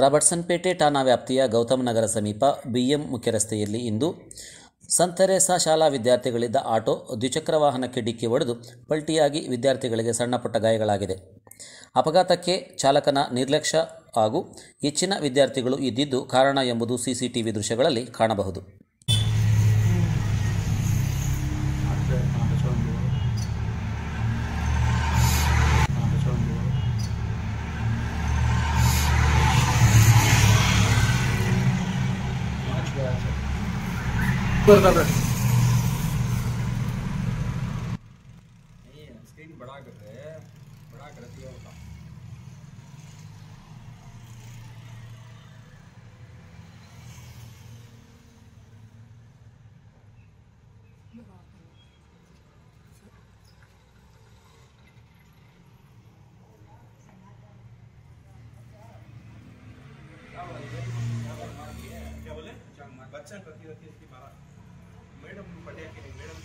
ರಾಬರ್ಟ್ಸನ್ಪೇಟೆ ಠಾಣಾ ವ್ಯಾಪ್ತಿಯ ಗೌತಮ್ ನಗರ ಸಮೀಪ ಬಿಎಂ ಮುಖ್ಯ ರಸ್ತೆಯಲ್ಲಿ ಇಂದು ಸಂತ ತೆರೇಸಾ ಶಾಲಾ ವಿದ್ಯಾರ್ಥಿಗಳಿದ್ದ ಆಟೋ ದ್ವಿಚಕ್ರ ವಾಹನಕ್ಕೆ ಡಿಕ್ಕಿ ಹೊಡೆದು ಪಲ್ಟಿಯಾಗಿ ವಿದ್ಯಾರ್ಥಿಗಳಿಗೆ ಸಣ್ಣಪುಟ್ಟ ಗಾಯಗಳಾಗಿದೆ. ಅಪಘಾತಕ್ಕೆ ಚಾಲಕನ ನಿರ್ಲಕ್ಷ್ಯ ಹಾಗೂ ಹೆಚ್ಚಿನ ವಿದ್ಯಾರ್ಥಿಗಳು ಇದ್ದಿದ್ದು ಕಾರಣ ಎಂಬುದು ಸಿಸಿಟಿವಿ ದೃಶ್ಯಗಳಲ್ಲಿ ಕಾಣಬಹುದು. स्क्रीन बड़ा कर दिया होगा. क्या बोले? बच्चा करती रहती है इसकी मारा मैडम पढ़े मैडम